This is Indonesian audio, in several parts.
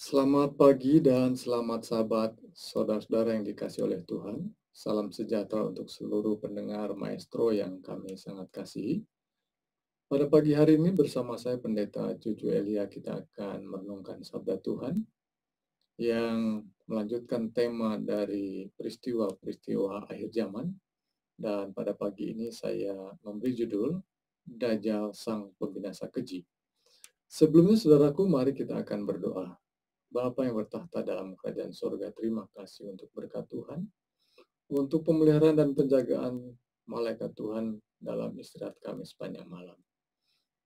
Selamat pagi dan selamat sahabat, saudara-saudara yang dikasihi oleh Tuhan. Salam sejahtera untuk seluruh pendengar Maestro yang kami sangat kasihi. Pada pagi hari ini bersama saya Pendeta Cucu Elia kita akan merenungkan sabda Tuhan yang melanjutkan tema dari peristiwa-peristiwa akhir zaman. Dan pada pagi ini saya memberi judul Dajjal Sang Pembinasa Keji. Sebelumnya saudaraku, mari kita akan berdoa. Bapa yang bertahta dalam kerajaan sorga, terima kasih untuk berkat Tuhan, untuk pemeliharaan dan penjagaan malaikat Tuhan dalam istirahat kami sepanjang malam.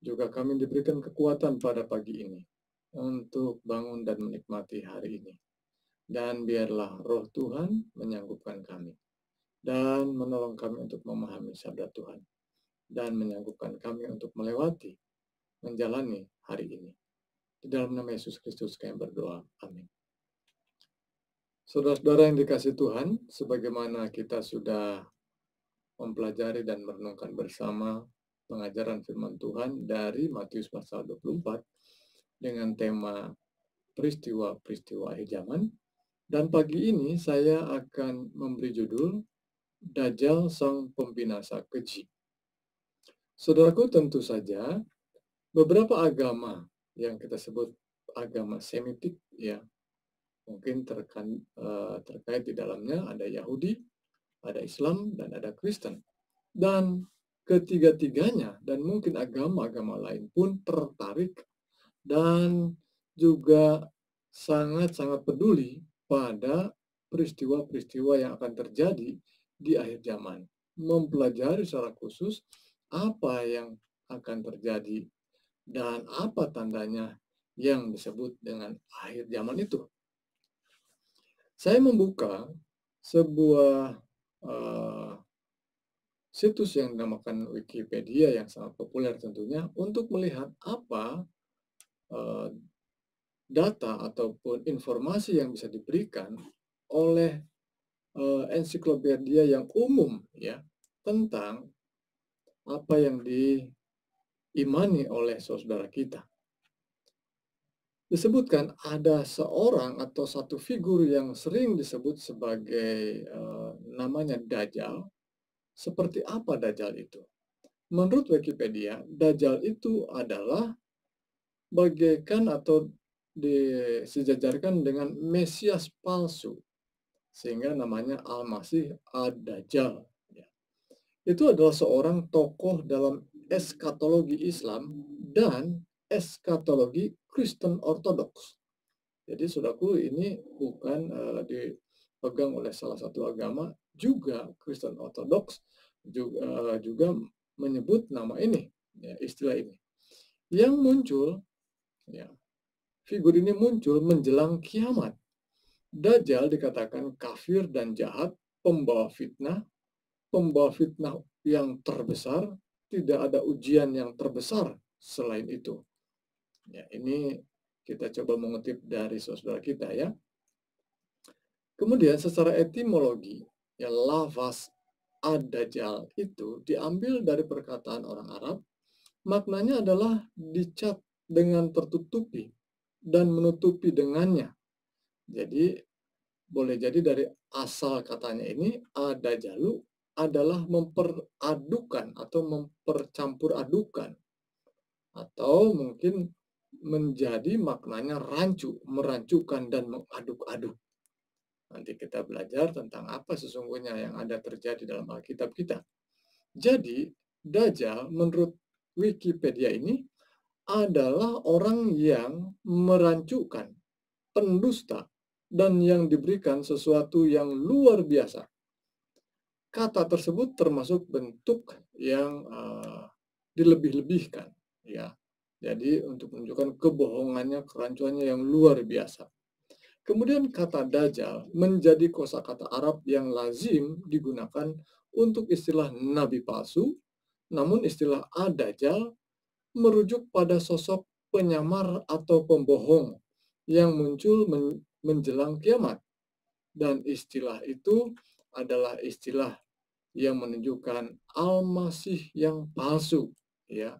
Juga kami diberikan kekuatan pada pagi ini untuk bangun dan menikmati hari ini. Dan biarlah roh Tuhan menyanggupkan kami dan menolong kami untuk memahami sabda Tuhan dan menyanggupkan kami untuk melewati, menjalani hari ini. Di dalam nama Yesus Kristus kami berdoa. Amin. Saudara-saudara yang dikasihi Tuhan, sebagaimana kita sudah mempelajari dan merenungkan bersama pengajaran firman Tuhan dari Matius pasal 24 dengan tema peristiwa-peristiwa akhir zaman. Dan pagi ini saya akan memberi judul Dajjal Sang Pembinasa Keji. Saudaraku, tentu saja beberapa agama yang kita sebut agama Semitik, ya, mungkin terkait di dalamnya ada Yahudi, ada Islam, dan ada Kristen. Dan ketiga-tiganya dan mungkin agama-agama lain pun tertarik dan juga sangat-sangat peduli pada peristiwa-peristiwa yang akan terjadi di akhir zaman. Mempelajari secara khusus apa yang akan terjadi dan apa tandanya yang disebut dengan akhir zaman itu. Saya membuka sebuah situs yang dinamakan Wikipedia yang sangat populer tentunya untuk melihat apa data ataupun informasi yang bisa diberikan oleh ensiklopedia yang umum, ya, tentang apa yang diimani oleh saudara kita. Disebutkan ada seorang atau satu figur yang sering disebut sebagai namanya Dajjal. Seperti apa Dajjal itu? Menurut Wikipedia, Dajjal itu adalah bagaikan atau disejajarkan dengan Mesias palsu, sehingga namanya Al-Masih Ad-Dajjal. Ya. Itu adalah seorang tokoh dalam eskatologi Islam dan eskatologi Kristen Ortodoks. Jadi saudaraku, ini bukan dipegang oleh salah satu agama, juga Kristen Ortodoks juga menyebut nama ini, ya, istilah ini. Yang muncul, ya, figur ini muncul menjelang kiamat. Dajjal dikatakan kafir dan jahat, pembawa fitnah yang terbesar, tidak ada ujian yang terbesar selain itu. Ya, ini kita coba mengutip dari saudara kita, ya. Kemudian secara etimologi, ya, lafaz ad-dajjal itu diambil dari perkataan orang Arab. Maknanya adalah dicat dengan tertutupi dan menutupi dengannya. Jadi boleh jadi dari asal katanya ini ad-dajjalu adalah memperadukan atau mempercampur adukan, atau mungkin menjadi maknanya rancu, merancukan dan mengaduk-aduk. Nanti kita belajar tentang apa sesungguhnya yang ada terjadi dalam Alkitab kita. Jadi, Dajjal menurut Wikipedia ini adalah orang yang merancukan, pendusta, dan yang diberikan sesuatu yang luar biasa. Kata tersebut termasuk bentuk yang dilebih-lebihkan, ya. Jadi untuk menunjukkan kebohongannya, kerancuannya yang luar biasa. Kemudian kata Dajjal menjadi kosakata Arab yang lazim digunakan untuk istilah nabi palsu, namun istilah ad-dajjal merujuk pada sosok penyamar atau pembohong yang muncul menjelang kiamat. Dan istilah itu adalah istilah yang menunjukkan Al-Masih yang palsu, ya.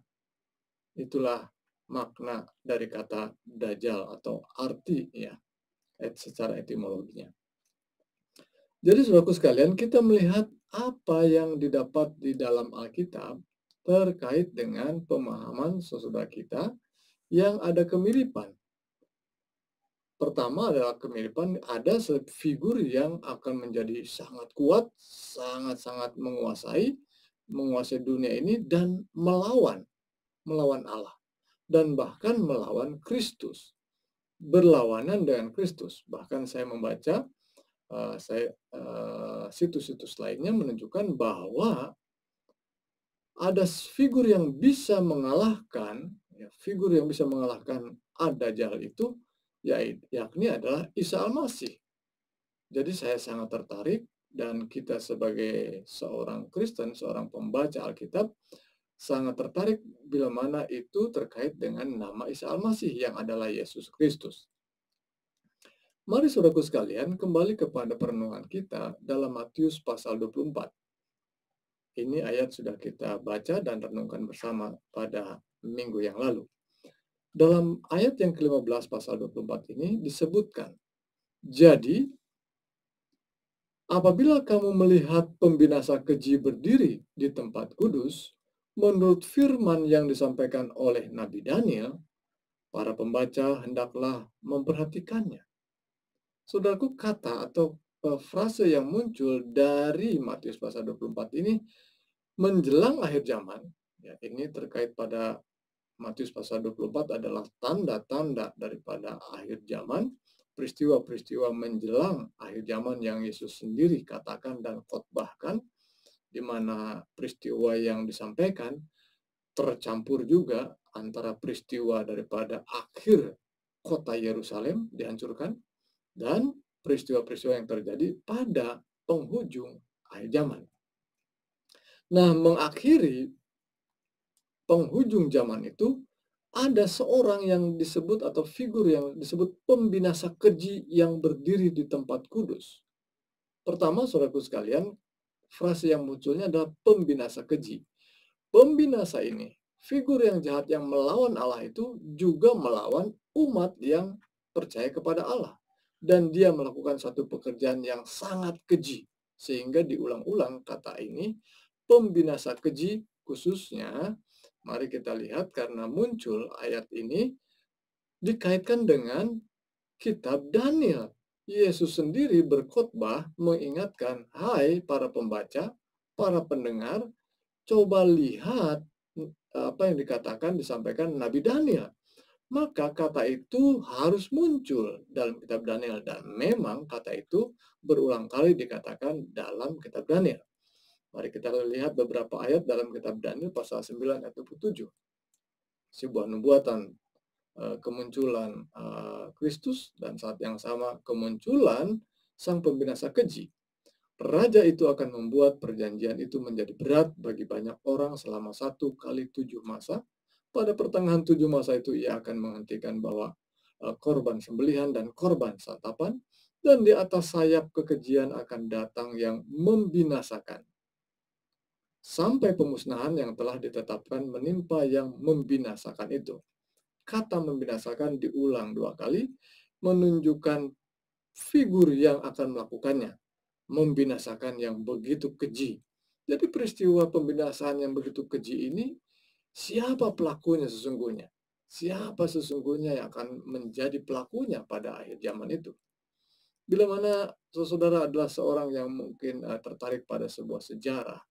Itulah makna dari kata dajjal atau arti ya secara etimologinya. Jadi saudaraku sekalian, kita melihat apa yang didapat di dalam Alkitab terkait dengan pemahaman saudara kita yang ada kemiripan. Pertama adalah kemiripan, ada figur yang akan menjadi sangat kuat, sangat-sangat menguasai dunia ini dan melawan Allah dan bahkan melawan Kristus, berlawanan dengan Kristus. Bahkan saya membaca situs-situs lainnya menunjukkan bahwa ada figur yang bisa mengalahkan, figur yang bisa mengalahkan Ad-Dajjal itu, yakni adalah Isa Al-Masih. Jadi saya sangat tertarik dan kita sebagai seorang Kristen, seorang pembaca Alkitab, sangat tertarik bila mana itu terkait dengan nama Isa Al-Masih yang adalah Yesus Kristus. Mari saudaraku sekalian kembali kepada perenungan kita dalam Matius pasal 24. Ini ayat sudah kita baca dan renungkan bersama pada minggu yang lalu. Dalam ayat yang ke-15 pasal 24 ini disebutkan, jadi apabila kamu melihat pembinasa keji berdiri di tempat kudus, menurut firman yang disampaikan oleh Nabi Daniel, para pembaca hendaklah memperhatikannya. Saudaraku, kata atau frase yang muncul dari Matius pasal 24 ini menjelang akhir zaman, ya, ini terkait pada Matius pasal 24 adalah tanda-tanda daripada akhir zaman, peristiwa-peristiwa menjelang akhir zaman yang Yesus sendiri katakan dan khotbahkan, di mana peristiwa yang disampaikan tercampur juga antara peristiwa daripada akhir kota Yerusalem dihancurkan dan peristiwa-peristiwa yang terjadi pada penghujung akhir zaman. Nah, mengakhiri penghujung zaman itu, ada seorang yang disebut atau figur yang disebut pembinasa keji yang berdiri di tempat kudus. Pertama, saudaraku sekalian, frase yang munculnya adalah pembinasa keji. Pembinasa ini, figur yang jahat yang melawan Allah itu juga melawan umat yang percaya kepada Allah. Dan dia melakukan satu pekerjaan yang sangat keji. Sehingga diulang-ulang kata ini, pembinasa keji khususnya, mari kita lihat karena muncul ayat ini dikaitkan dengan kitab Daniel. Yesus sendiri berkhotbah mengingatkan, hai para pembaca, para pendengar, coba lihat apa yang disampaikan Nabi Daniel. Maka kata itu harus muncul dalam kitab Daniel. Dan memang kata itu berulang kali dikatakan dalam kitab Daniel. Mari kita lihat beberapa ayat dalam kitab Daniel pasal 9 ayat 27. Sebuah nubuatan kemunculan Kristus dan saat yang sama kemunculan sang pembinasa keji. Raja itu akan membuat perjanjian itu menjadi berat bagi banyak orang selama 1 kali 7 masa. Pada pertengahan 7 masa itu ia akan menghentikan bahwa korban sembelihan dan korban santapan, dan di atas sayap kekejian akan datang yang membinasakan. Sampai pemusnahan yang telah ditetapkan menimpa yang membinasakan itu. Kata membinasakan diulang 2 kali, menunjukkan figur yang akan melakukannya. Membinasakan yang begitu keji. Jadi peristiwa pembinasaan yang begitu keji ini, siapa pelakunya sesungguhnya? Siapa sesungguhnya yang akan menjadi pelakunya pada akhir zaman itu? Bila mana saudara adalah seorang yang mungkin tertarik pada sebuah sejarah,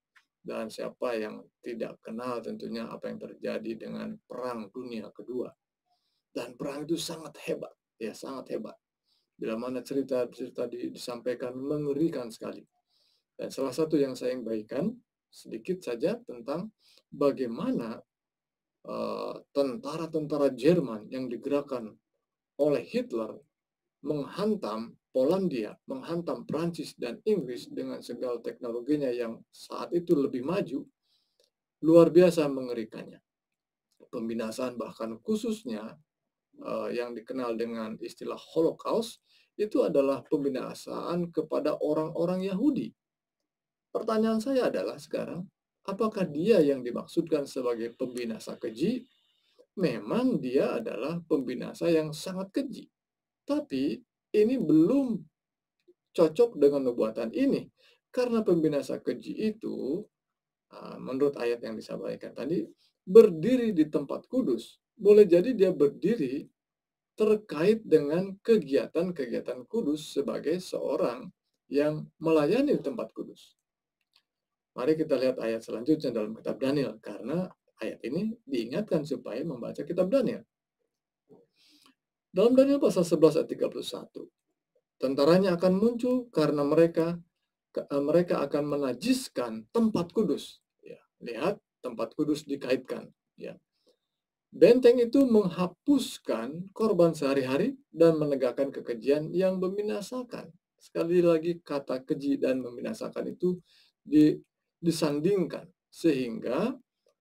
dan siapa yang tidak kenal tentunya apa yang terjadi dengan Perang Dunia Kedua. Dan perang itu sangat hebat, ya sangat hebat. Bila mana cerita-cerita disampaikan mengerikan sekali. Dan salah satu yang saya bagikan sedikit saja tentang bagaimana tentara-tentara Jerman yang digerakkan oleh Hitler menghantam Polandia, menghantam Prancis dan Inggris dengan segala teknologinya yang saat itu lebih maju, luar biasa mengerikannya. Pembinasaan bahkan khususnya yang dikenal dengan istilah Holocaust, itu adalah pembinasaan kepada orang-orang Yahudi. Pertanyaan saya adalah sekarang, apakah dia yang dimaksudkan sebagai pembinasa keji memang dia adalah pembinasa yang sangat keji. Tapi ini belum cocok dengan nubuatan ini. Karena pembinasa keji itu, menurut ayat yang disampaikan tadi, berdiri di tempat kudus. Boleh jadi dia berdiri terkait dengan kegiatan-kegiatan kudus sebagai seorang yang melayani di tempat kudus. Mari kita lihat ayat selanjutnya dalam kitab Daniel, karena ayat ini diingatkan supaya membaca kitab Daniel. Dalam Daniel pasal 11 ayat 31, tentaranya akan muncul karena mereka akan menajiskan tempat kudus. Ya, lihat tempat kudus dikaitkan. Ya. Benteng itu menghapuskan korban sehari-hari dan menegakkan kekejian yang membinasakan. Sekali lagi kata keji dan membinasakan itu disandingkan. Sehingga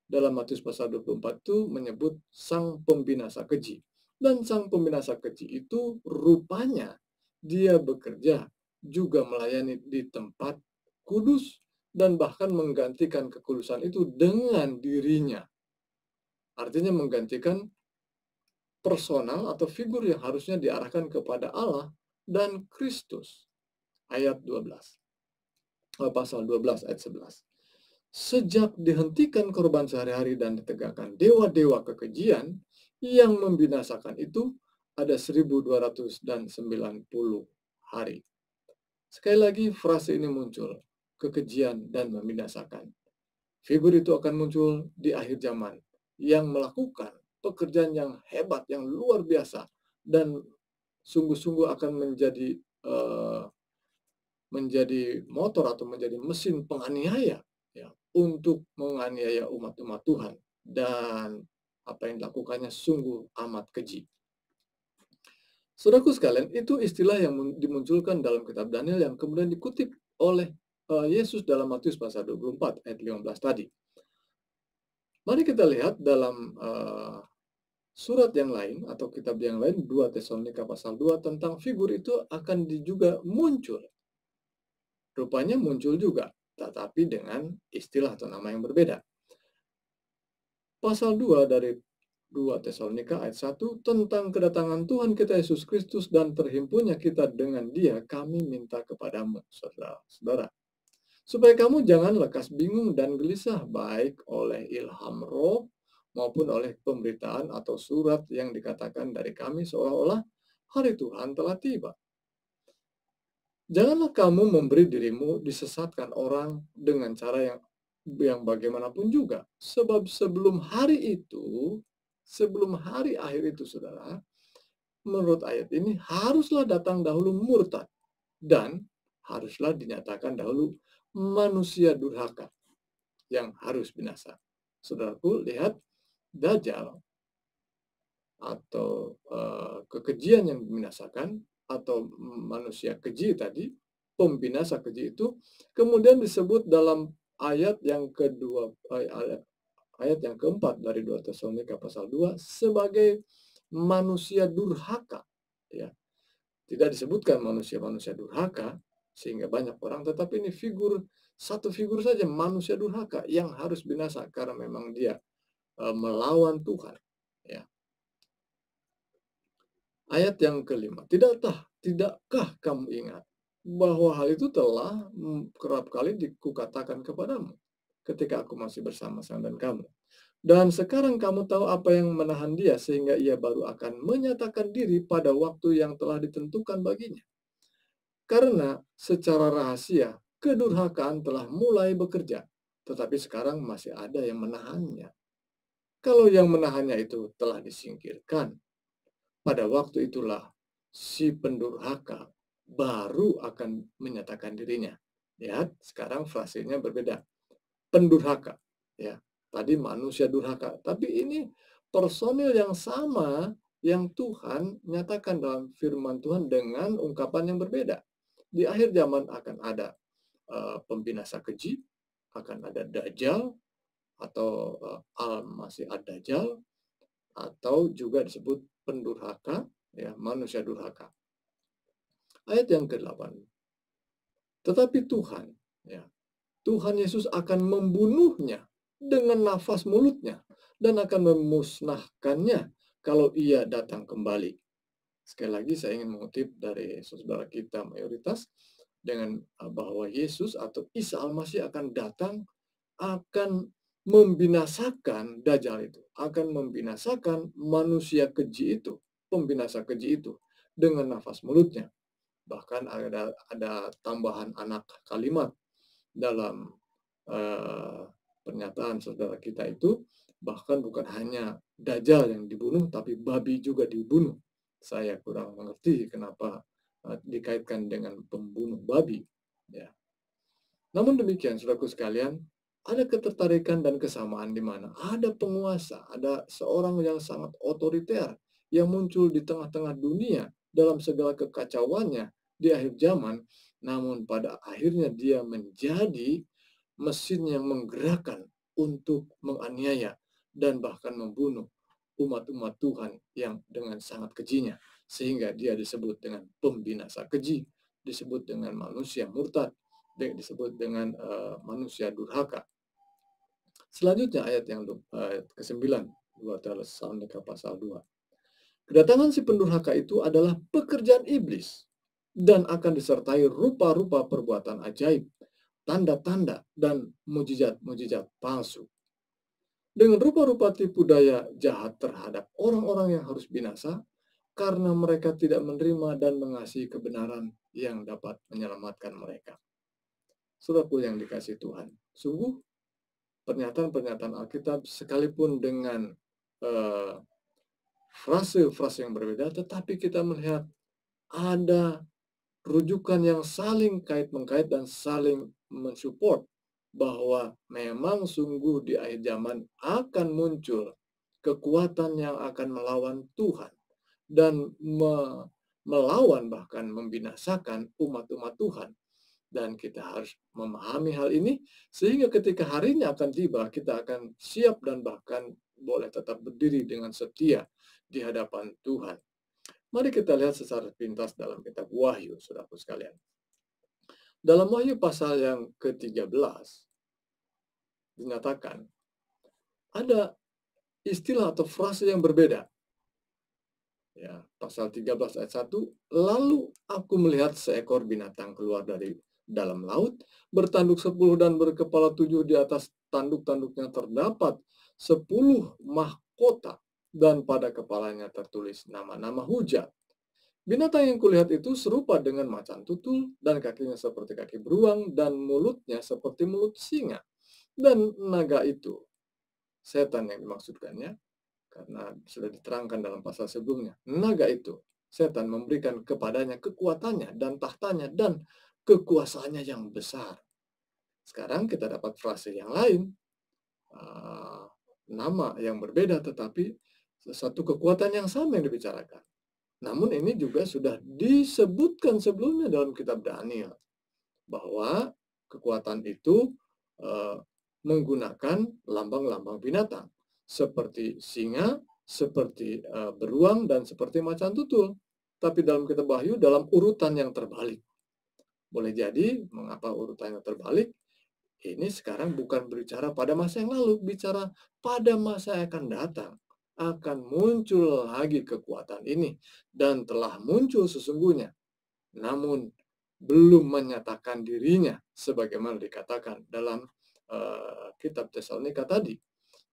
dalam Matius pasal 24 itu menyebut sang pembinasa keji. Dan sang pembinasa keji itu rupanya dia bekerja juga melayani di tempat kudus dan bahkan menggantikan kekudusan itu dengan dirinya. Artinya menggantikan personal atau figur yang harusnya diarahkan kepada Allah dan Kristus. Ayat 12. Pasal 12 ayat 11. Sejak dihentikan korban sehari-hari dan ditegakkan dewa-dewa kekejian yang membinasakan itu, ada 1290 hari. Sekali lagi frase ini muncul, kekejian dan membinasakan. Figur itu akan muncul di akhir zaman yang melakukan pekerjaan yang hebat, yang luar biasa, dan sungguh-sungguh akan menjadi motor atau menjadi mesin penganiaya, ya, untuk menganiaya umat-umat Tuhan, dan apa yang dilakukannya sungguh amat keji. Saudaraku sekalian, itu istilah yang dimunculkan dalam kitab Daniel yang kemudian dikutip oleh Yesus dalam Matius pasal 24 ayat 15 tadi. Mari kita lihat dalam surat yang lain atau kitab yang lain, 2 Tesalonika pasal 2, tentang figur itu akan juga muncul. Rupanya muncul juga, tetapi dengan istilah atau nama yang berbeda. Pasal 2 dari 2 Tesalonika ayat 1, tentang kedatangan Tuhan kita Yesus Kristus dan terhimpunnya kita dengan Dia, kami minta kepadamu, saudara-saudara, supaya kamu jangan lekas bingung dan gelisah, baik oleh ilham roh maupun oleh pemberitaan atau surat yang dikatakan dari kami seolah-olah hari Tuhan telah tiba. Janganlah kamu memberi dirimu disesatkan orang dengan cara yang bagaimanapun juga. Sebab sebelum hari akhir itu, saudara, menurut ayat ini, haruslah datang dahulu murtad, dan haruslah dinyatakan dahulu manusia durhaka yang harus binasa. Saudaraku, lihat Dajjal atau kekejian yang membinasakan, atau manusia keji tadi, pembinasa keji itu, kemudian disebut dalam ayat yang kedua, ayat yang keempat dari 2 Tesalonika pasal 2 sebagai manusia durhaka. Ya. Tidak disebutkan manusia-manusia durhaka sehingga banyak orang, tetapi ini satu figur saja, manusia durhaka yang harus binasa karena memang dia melawan Tuhan. Ya. Ayat yang kelima, tidakkah kamu ingat bahwa hal itu telah kerap kali kukatakan kepadamu ketika aku masih bersama-sama dengan kamu. Dan sekarang kamu tahu apa yang menahan dia sehingga ia baru akan menyatakan diri pada waktu yang telah ditentukan baginya. Karena secara rahasia kedurhakaan telah mulai bekerja, tetapi sekarang masih ada yang menahannya. Kalau yang menahannya itu telah disingkirkan, pada waktu itulah si pendurhaka baru akan menyatakan dirinya. Lihat, sekarang frasenya berbeda. Pendurhaka, ya. Tadi manusia durhaka, tapi ini personil yang sama yang Tuhan nyatakan dalam firman Tuhan dengan ungkapan yang berbeda. Di akhir zaman akan ada pembinasa keji, akan ada Dajjal atau Al-Masih ad-Dajjal, atau juga disebut pendurhaka, ya, manusia durhaka. Ayat yang ke-8. Tetapi Tuhan, ya, Tuhan Yesus akan membunuhnya dengan nafas mulutnya dan akan memusnahkannya kalau ia datang kembali. Sekali lagi saya ingin mengutip dari saudara kita mayoritas dengan bahwa Yesus atau Isa Al-Masih akan datang, akan membinasakan Dajjal itu, akan membinasakan manusia keji itu, pembinasa keji itu dengan nafas mulutnya. Bahkan ada tambahan anak kalimat dalam pernyataan saudara kita itu, bahkan bukan hanya Dajjal yang dibunuh, tapi babi juga dibunuh. Saya kurang mengerti kenapa dikaitkan dengan pembunuh babi. Ya. Namun demikian, saudaraku sekalian, ada ketertarikan dan kesamaan di mana ada penguasa, ada seorang yang sangat otoriter yang muncul di tengah-tengah dunia dalam segala kekacauannya di akhir zaman, namun pada akhirnya dia menjadi mesin yang menggerakkan untuk menganiaya dan bahkan membunuh umat-umat Tuhan yang dengan sangat kejinya, sehingga dia disebut dengan pembinasa keji, disebut dengan manusia murtad, disebut dengan manusia durhaka. Selanjutnya ayat yang ke-9, 2 Tesalonika pasal 2. Kedatangan si pendurhaka itu adalah pekerjaan iblis dan akan disertai rupa-rupa perbuatan ajaib, tanda-tanda, dan mujizat-mujizat palsu. Dengan rupa-rupa tipu daya jahat terhadap orang-orang yang harus binasa, karena mereka tidak menerima dan mengasihi kebenaran yang dapat menyelamatkan mereka. Saudaraku yang dikasihi Tuhan, sungguh pernyataan-pernyataan Alkitab sekalipun dengan frase-frase yang berbeda, tetapi kita melihat ada rujukan yang saling kait-mengkait dan saling mensupport bahwa memang sungguh di akhir zaman akan muncul kekuatan yang akan melawan Tuhan dan melawan bahkan membinasakan umat-umat Tuhan. Dan kita harus memahami hal ini sehingga ketika harinya akan tiba, kita akan siap dan bahkan boleh tetap berdiri dengan setia di hadapan Tuhan. Mari kita lihat secara pintas dalam kitab Wahyu, saudaraku sekalian. Dalam Wahyu pasal yang ke-13, dinyatakan ada istilah atau frase yang berbeda. Ya, pasal 13 ayat 1, lalu aku melihat seekor binatang keluar dari dalam laut, bertanduk 10 dan berkepala 7, di atas tanduk-tanduknya terdapat 10 mahkota, dan pada kepalanya tertulis nama-nama hujat. Binatang yang kulihat itu serupa dengan macan tutul, dan kakinya seperti kaki beruang, dan mulutnya seperti mulut singa. Dan naga itu, setan yang dimaksudkannya, karena sudah diterangkan dalam pasal sebelumnya. Naga itu, setan memberikan kepadanya kekuatannya dan tahtanya dan kekuasaannya yang besar. Sekarang kita dapat frase yang lain, nama yang berbeda tetapi satu kekuatan yang sama yang dibicarakan. Namun ini juga sudah disebutkan sebelumnya dalam kitab Daniel, bahwa kekuatan itu menggunakan lambang-lambang binatang, seperti singa, seperti beruang, dan seperti macan tutul. Tapi dalam kitab Wahyu dalam urutan yang terbalik. Boleh jadi, mengapa urutannya terbalik? Ini sekarang bukan berbicara pada masa yang lalu, bicara pada masa yang akan datang. Akan muncul lagi kekuatan ini, dan telah muncul sesungguhnya. Namun, belum menyatakan dirinya, sebagaimana dikatakan dalam kitab Tesalonika tadi.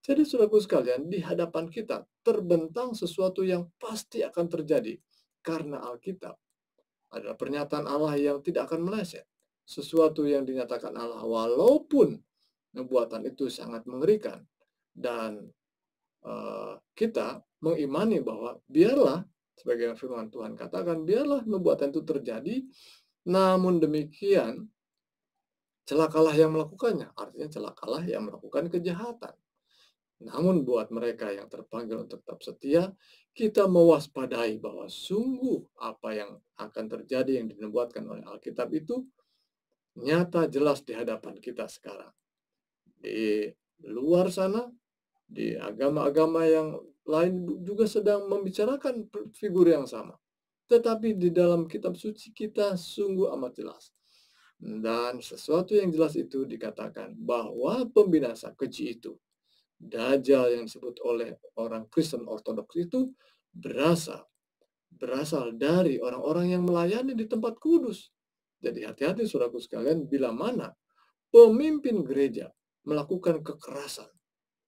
Jadi, saudaraku sekalian, di hadapan kita terbentang sesuatu yang pasti akan terjadi, karena Alkitab adalah pernyataan Allah yang tidak akan meleset. Sesuatu yang dinyatakan Allah walaupun nubuatan itu sangat mengerikan. Dan kita mengimani bahwa biarlah, sebagai firman Tuhan katakan, biarlah nubuatan itu terjadi, namun demikian celakalah yang melakukannya. Artinya celakalah yang melakukan kejahatan. Namun buat mereka yang terpanggil untuk tetap setia, kita mewaspadai bahwa sungguh apa yang akan terjadi yang dinubuatkan oleh Alkitab itu nyata jelas di hadapan kita sekarang. Di luar sana, di agama-agama yang lain juga sedang membicarakan figur yang sama. Tetapi di dalam kitab suci kita sungguh amat jelas Dan sesuatu yang jelas itu dikatakan bahwa pembinasa keji itu, Dajjal yang disebut oleh orang Kristen Ortodoks itu berasal berasal dari orang-orang yang melayani di tempat kudus. Jadi hati-hati saudaraku sekalian, bila mana pemimpin gereja melakukan kekerasan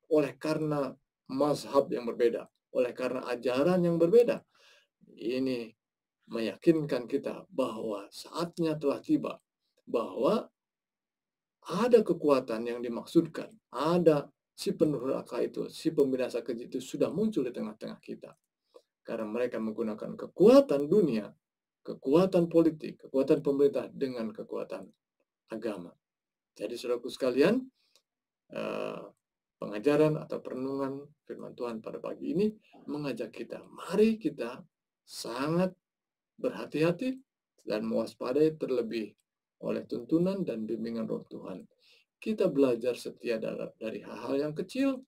oleh karena mazhab yang berbeda, oleh karena ajaran yang berbeda, ini meyakinkan kita bahwa saatnya telah tiba, bahwa ada kekuatan yang dimaksudkan, ada si penuraka itu, si pembinasa keji itu sudah muncul di tengah-tengah kita. Karena mereka menggunakan kekuatan dunia, kekuatan politik, kekuatan pemerintah dengan kekuatan agama. Jadi saudaraku sekalian, pengajaran atau perenungan firman Tuhan pada pagi ini mengajak kita, mari kita sangat berhati-hati dan mewaspadai terlebih oleh tuntunan dan bimbingan Roh Tuhan. Kita belajar setia dari hal-hal yang kecil,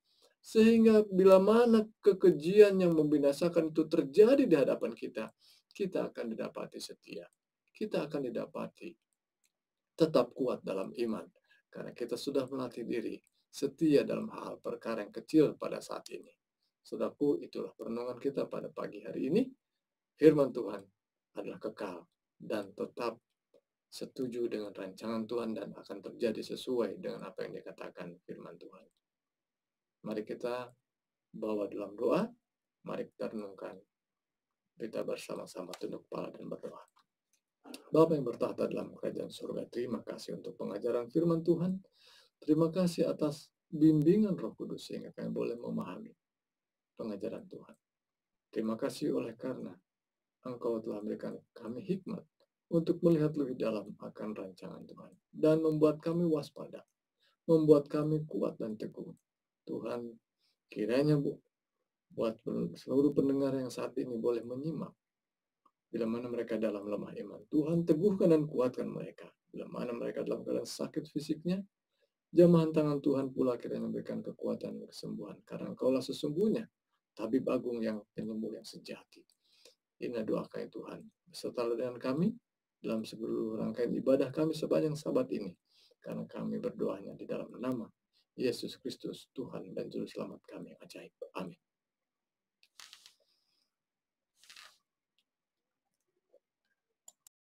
sehingga bila mana kekejian yang membinasakan itu terjadi di hadapan kita, kita akan didapati setia. Kita akan didapati tetap kuat dalam iman, karena kita sudah melatih diri setia dalam hal perkara yang kecil pada saat ini. Saudaraku, itulah perenungan kita pada pagi hari ini. Firman Tuhan adalah kekal dan tetap setuju dengan rancangan Tuhan dan akan terjadi sesuai dengan apa yang dikatakan firman Tuhan. Mari kita bawa dalam doa, mari kita renungkan. Kita bersama-sama tunduk kepala dan berdoa. Bapa yang bertahta dalam kerajaan surga, terima kasih untuk pengajaran firman Tuhan. Terima kasih atas bimbingan Roh Kudus sehingga kami boleh memahami pengajaran Tuhan. Terima kasih oleh karena Engkau telah memberikan kami hikmat untuk melihat lebih dalam akan rancangan Tuhan dan membuat kami waspada, membuat kami kuat dan teguh. Tuhan, kiranya buat seluruh pendengar yang saat ini boleh menyimak bila mana mereka dalam lemah iman. Tuhan, teguhkan dan kuatkan mereka. Bila mana mereka dalam keadaan sakit fisiknya, jamahan tangan Tuhan pula kiranya memberikan kekuatan dan kesembuhan. Karena Engkaulah sesungguhnya tabib agung yang penyembuh yang sejati. Ini doa kami Tuhan, beserta dengan kami dalam seluruh rangkaian ibadah kami sepanjang sabat ini. Karena kami berdoanya di dalam nama Yesus Kristus, Tuhan dan Juru Selamat kami yang ajaib. Amin.